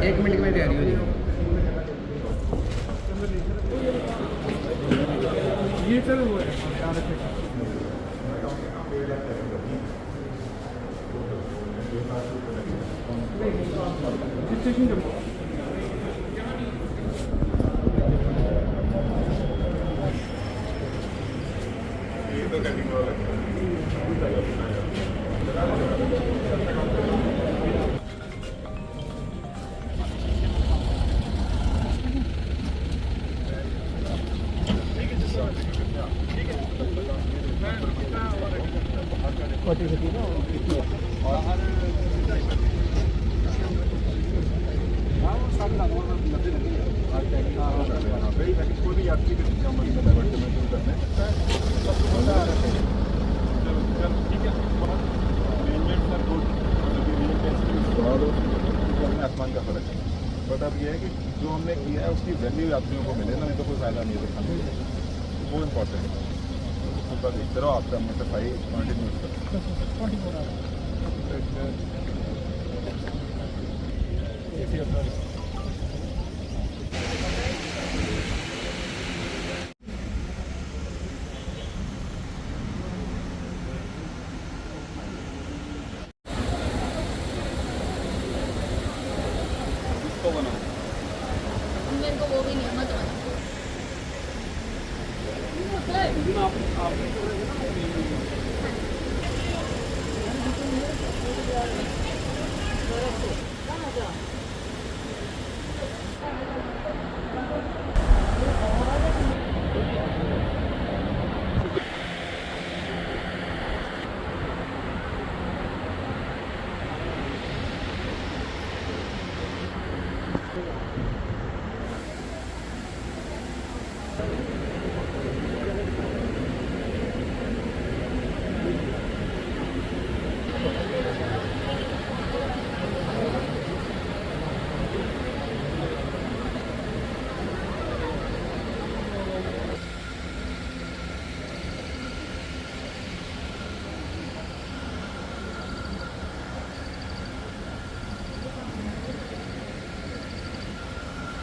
एक मिनट में तैयारी हो जाएगी। ये चल हुआ है आसमान का फर्क है। बट अब ये है कि जो हमने किया है उसकी वैल्यू यात्रियों को मिले ना, नहीं तो कोई फायदा नहीं है दिखाने का। वो इम्पोर्टेंट है। उसका देखते रहो आपका मतलब 5 मिनट इसको बनाओ। मेरे को वो भी नहीं मत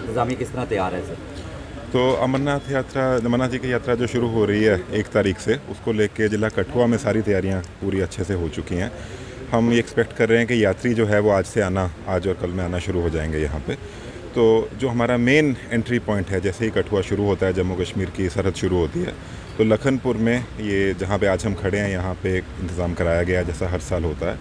इंतज़ामिया किस तरह तैयार है सर? तो अमरनाथ जी की यात्रा जो शुरू हो रही है 1 तारीख से, उसको लेके ज़िला कठुआ में सारी तैयारियां पूरी अच्छे से हो चुकी हैं। हम ये एक्सपेक्ट कर रहे हैं कि यात्री जो है वो आज और कल में आना शुरू हो जाएंगे यहाँ पे। तो जो हमारा मेन एंट्री पॉइंट है, जैसे ही कठुआ शुरू होता है, जम्मू कश्मीर की सरहद शुरू होती है, तो लखनपुर में ये जहाँ पे आज हम खड़े हैं, यहाँ पे एक इंतज़ाम कराया गया जैसा हर साल होता है।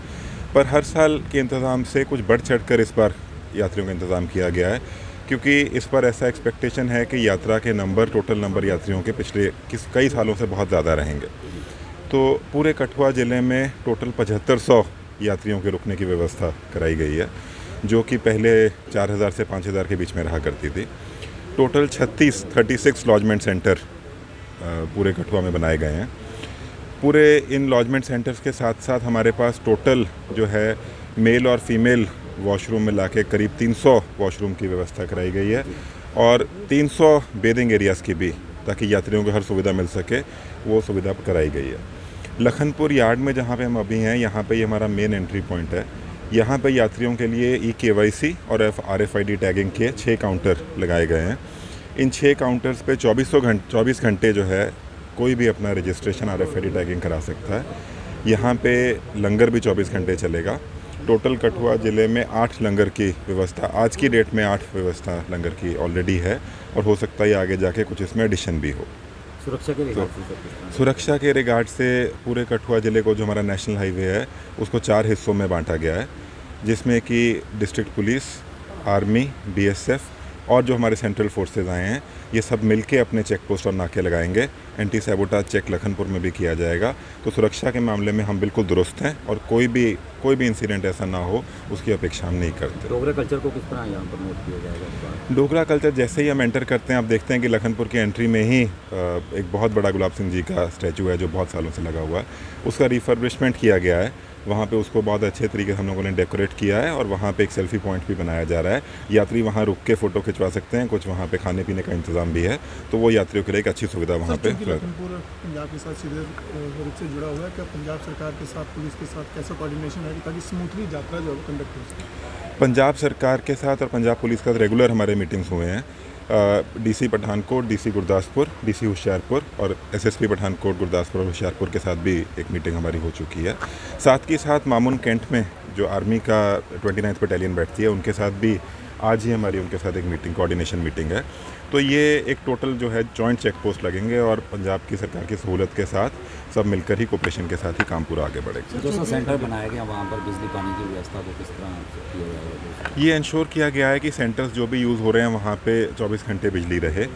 पर हर साल के इंतज़ाम से कुछ बढ़ चढ़ कर इस बार यात्रियों का इंतज़ाम किया गया है, क्योंकि इस पर ऐसा एक्सपेक्टेशन है कि यात्रा के नंबर, टोटल नंबर यात्रियों के पिछले कई सालों से बहुत ज़्यादा रहेंगे। तो पूरे कठुआ ज़िले में टोटल 7500 यात्रियों के रुकने की व्यवस्था कराई गई है, जो कि पहले 4000 से 5000 के बीच में रहा करती थी। टोटल 36 लॉजमेंट सेंटर पूरे कठुआ में बनाए गए हैं। पूरे इन लॉजमेंट सेंटर्स के साथ साथ हमारे पास टोटल जो है मेल और फीमेल वॉशरूम में लाके करीब 300 वॉशरूम की व्यवस्था कराई गई है, और 300 बेदिंग एरियाज़ की भी, ताकि यात्रियों को हर सुविधा मिल सके, वो सुविधा कराई गई है। लखनपुर यार्ड में जहाँ पे हम अभी हैं, यहाँ पे ये हमारा मेन एंट्री पॉइंट है। यहाँ पे यात्रियों के लिए EKYC और RFID टैगिंग के 6 काउंटर लगाए गए हैं। इन 6 काउंटर्स पे 24 घंटे जो है कोई भी अपना रजिस्ट्रेशन RFID टैगिंग करा सकता है। यहाँ पे लंगर भी 24 घंटे चलेगा। टोटल कठुआ ज़िले में 8 लंगर की व्यवस्था, आज की डेट में 8 व्यवस्था लंगर की ऑलरेडी है, और हो सकता है आगे जाके कुछ इसमें एडिशन भी हो। सुरक्षा के रिगार्ड से सर किस तरह? सुरक्षा के रिगार्ड से पूरे कठुआ ज़िले को जो हमारा नेशनल हाईवे है उसको 4 हिस्सों में बांटा गया है, जिसमें कि डिस्ट्रिक्ट पुलिस, आर्मी, बीएसएफ और जो हमारे सेंट्रल फोर्सेज आए हैं ये सब मिलके अपने चेक पोस्ट और नाके लगाएंगे। एंटी सैबोटाज चेक लखनपुर में भी किया जाएगा। तो सुरक्षा के मामले में हम बिल्कुल दुरुस्त हैं और कोई भी इंसिडेंट ऐसा ना हो उसकी अपेक्षा हम नहीं करते। डोगरा कल्चर को किस तरह यहाँ पर नोट किया जाएगा इस बार? डोगरा कल्चर जैसे ही हम एंटर करते हैं आप देखते हैं कि लखनपुर की एंट्री में ही एक बहुत बड़ा गुलाब सिंह जी का स्टैचू है जो बहुत सालों से लगा हुआ है, उसका रिफर्बिशमेंट किया गया है। वहाँ पे उसको बहुत अच्छे तरीके से हम लोगों ने डेकोरेट किया है और वहाँ पे एक सेल्फी पॉइंट भी बनाया जा रहा है। यात्री वहाँ रुक के फ़ोटो खिंचवा सकते हैं, कुछ वहाँ पे खाने पीने का इंतज़ाम भी है, तो वो यात्रियों के लिए एक अच्छी सुविधा वहाँ पे। लखनपुर पंजाब के साथ सीधे रूप से जुड़ा हुआ है, क्या पंजाब सरकार के साथ पुलिस के साथ कैसा कोऑर्डिनेशन है ताकि स्मूथली यात्रा जो है कंडक्ट हो सके? पंजाब सरकार के साथ और पंजाब पुलिस का रेगुलर हमारे मीटिंग्स हुए हैं। DC Pathankot, DC Gurdaspur, DC Hoshiarpur और एसएसपी पठानकोट, गुरदासपुर और होशियारपुर के साथ भी एक मीटिंग हमारी हो चुकी है। साथ के साथ मामून कैंट में जो आर्मी का 29th बटालियन बैठती है उनके साथ भी आज ही हमारी उनके साथ एक मीटिंग, कोऑर्डिनेशन मीटिंग है। तो ये एक टोटल जो है जॉइंट चेक पोस्ट लगेंगे और पंजाब की सरकार की सहूलत के साथ सब मिलकर ही कोऑपरेशन के साथ ही काम पूरा आगे बढ़ेगा। जो सा सेंटर बनाया गया वहाँ पर बिजली पानी की व्यवस्था को किस तरह किया जाएगा? ये इंश्योर किया गया है कि सेंटर्स जो भी यूज़ हो रहे हैं वहाँ पे 24 घंटे बिजली रहे।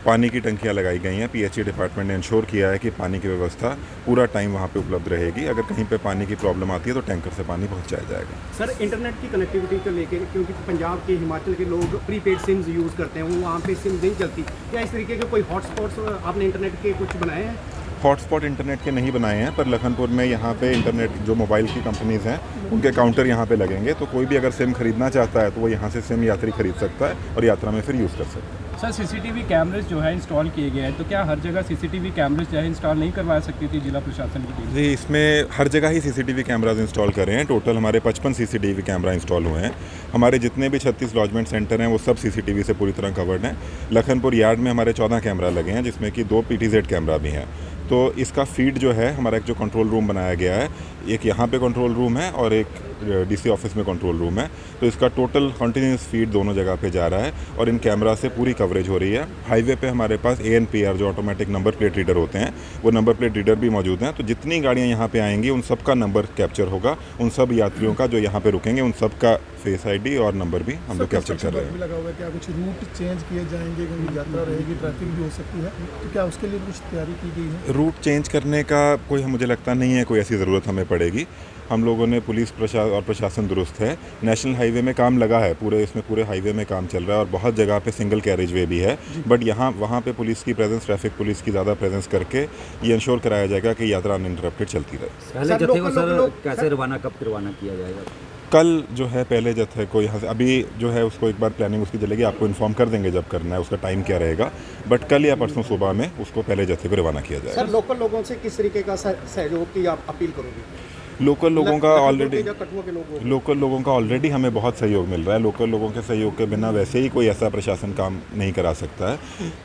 पानी की टंकियाँ लगाई गई हैं। पीएचई डिपार्टमेंट ने इंश्योर किया है कि पानी की व्यवस्था पूरा टाइम वहाँ पे उपलब्ध रहेगी। अगर कहीं पे पानी की प्रॉब्लम आती है तो टैंकर से पानी पहुँचाया जाएगा। सर, इंटरनेट की कनेक्टिविटी को लेकर, क्योंकि पंजाब के, हिमाचल के लोग प्रीपेड सिम्स यूज़ करते हैं, वो वहाँ पे सिम नहीं चलती, क्या इस तरीके के कोई हॉटस्पॉट्स आपने इंटरनेट के कुछ बनाए हैं? हॉटस्पॉट इंटरनेट के नहीं बनाए हैं, पर लखनपुर में यहाँ पे इंटरनेट जो मोबाइल की कंपनीज़ हैं उनके काउंटर यहाँ पे लगेंगे, तो कोई भी अगर सिम खरीदना चाहता है तो वो यहाँ से सिम यात्री खरीद सकता है और यात्रा में फिर यूज़ कर सकता है। सर, सीसीटीवी कैमरेज जो है इंस्टॉल किए गए हैं, तो क्या हर जगह सीसीटीवी कैमरेज जो है इंस्टॉल नहीं करवा सकती थी जिला प्रशासन की टीम? जी, इसमें हर जगह ही सीसीटीवी कैमराज इंस्टॉल कर रहे हैं। टोटल हमारे 55 सीसीटीवी कैमरा इंस्टॉल हुए हैं। हमारे जितने भी 36 लॉजमेंट सेंटर हैं वो सब सीसीटीवी से पूरी तरह कवर्ड हैं। लखनपुर यार्ड में हमारे 14 कैमरा लगे हैं, जिसमें कि 2 PTZ कैमरा भी हैं। तो इसका फीड जो है हमारा एक जो कंट्रोल रूम बनाया गया है, एक यहाँ पे कंट्रोल रूम है और एक डीसी ऑफिस में कंट्रोल रूम है, तो इसका टोटल कंटिन्यूस फीड दोनों जगह पे जा रहा है और इन कैमरा से पूरी कवरेज हो रही है। हाईवे पे हमारे पास ANPR जो ऑटोमेटिक नंबर प्लेट रीडर होते हैं वो नंबर प्लेट रीडर भी मौजूद हैं, तो जितनी गाड़ियाँ यहाँ पे आएंगी उन सब का नंबर कैप्चर होगा। उन सब यात्रियों का जो यहाँ पे रुकेंगे उन सब का फेस ID और नंबर भी हम लोग कैप्चर कर रहे हैं। लगा हुआ है, क्या कुछ रूट चेंज किए जाएंगे क्योंकि यात्रा रहेगी, ट्रैफिक भी हो सकती है, तो क्या उसके लिए कुछ तैयारी की गई है? रूट चेंज करने का कोई मुझे लगता नहीं है कोई ऐसी ज़रूरत हमें पड़ेगी। हम लोगों ने पुलिस और प्रशासन दुरुस्त है। नेशनल हाईवे में काम लगा है, पूरे हाईवे में काम चल रहा है और बहुत जगह पे सिंगल कैरेज वे भी है, बट वहाँ पे पुलिस की प्रेजेंस, ट्रैफिक पुलिस की ज़्यादा प्रेजेंस करके ये इंश्योर कराया जाएगा कि यात्रा अनइंटरप्टेड चलती रहे। पहले जत्थे को सर कैसे रवाना, कब रवाना किया जाएगा? कल जो है पहले जत्थे को यहाँ से, अभी जो है उसको एक बार प्लानिंग उसकी चलेगी, आपको इन्फॉर्म कर देंगे जब करना है, उसका टाइम क्या रहेगा, बट कल या परसों सुबह में उसको पहले जत्थे को रवाना किया जाएगा। सर, लोकल लोगों से किस तरीके का सहयोग की आप अपील करोगे? लोकल लोगों का ऑलरेडी हमें बहुत सहयोग मिल रहा है। लोकल लोगों के सहयोग के बिना वैसे ही कोई ऐसा प्रशासन काम नहीं करा सकता है।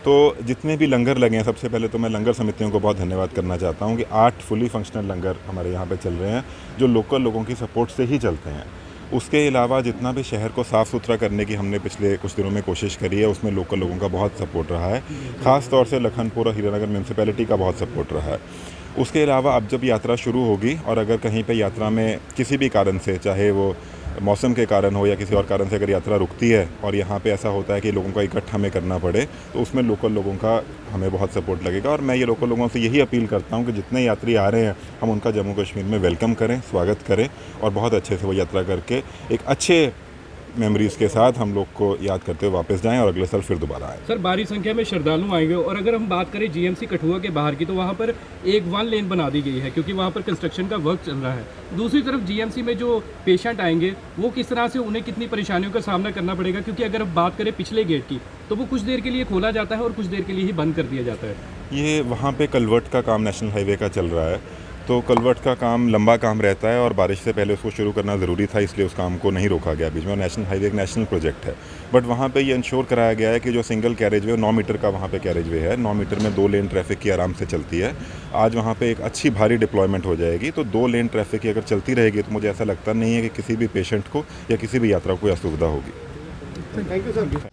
तो जितने भी लंगर लगे हैं, सबसे पहले तो मैं लंगर समितियों को बहुत धन्यवाद करना चाहता हूँ कि 8 फुली फंक्शनल लंगर हमारे यहाँ पे चल रहे हैं जो लोकल लोगों की सपोर्ट से ही चलते हैं। उसके अलावा जितना भी शहर को साफ़ सुथरा करने की हमने पिछले कुछ दिनों में कोशिश करी है उसमें लोकल लोगों का बहुत सपोर्ट रहा है। ख़ास तौर से लखनपुर और हीरानगर म्यूनसिपैलिटी का बहुत सपोर्ट रहा है। उसके अलावा अब जब यात्रा शुरू होगी और अगर कहीं पे यात्रा में किसी भी कारण से, चाहे वो मौसम के कारण हो या किसी और कारण से अगर यात्रा रुकती है और यहाँ पे ऐसा होता है कि लोगों का इकट्ठा हमें करना पड़े, तो उसमें लोकल लोगों का हमें बहुत सपोर्ट लगेगा। और मैं ये लोकल लोगों से यही अपील करता हूँ कि जितने यात्री आ रहे हैं हम उनका जम्मू कश्मीर में वेलकम करें, स्वागत करें और बहुत अच्छे से वो यात्रा करके एक अच्छे मेमोरीज़ के साथ हम लोग को याद करते हुए वापस जाएं और अगले साल फिर दोबारा आएँ। सर, भारी संख्या में श्रद्धालु आएंगे और अगर हम बात करें GMC कठुआ के बाहर की, तो वहाँ पर एक 1 लेन बना दी गई है क्योंकि वहाँ पर कंस्ट्रक्शन का वर्क चल रहा है। दूसरी तरफ GMC में जो पेशेंट आएंगे वो किस तरह से, उन्हें कितनी परेशानियों का सामना करना पड़ेगा, क्योंकि अगर हम बात करें पिछले गेट की तो वो कुछ देर के लिए खोला जाता है और कुछ देर के लिए ही बंद कर दिया जाता है। ये वहाँ पे कलवर्ट का काम नेशनल हाईवे का चल रहा है, तो कलवर्ट का काम लंबा काम रहता है और बारिश से पहले उसको शुरू करना ज़रूरी था, इसलिए उस काम को नहीं रोका गया बीच में। नेशनल हाईवे एक नेशनल प्रोजेक्ट है, बट वहाँ पे ये इंश्योर कराया गया है कि जो सिंगल कैरेज वे 9 मीटर का वहाँ पे कैरेज वे है, 9 मीटर में 2 लेन ट्रैफिक की आराम से चलती है। आज वहाँ पे एक अच्छी भारी डिप्लॉयमेंट हो जाएगी, तो 2 लेन ट्रैफिक की अगर चलती रहेगी तो मुझे ऐसा लगता नहीं है कि किसी भी पेशेंट को या किसी भी यात्रा को असुविधा होगी। Thank you sir.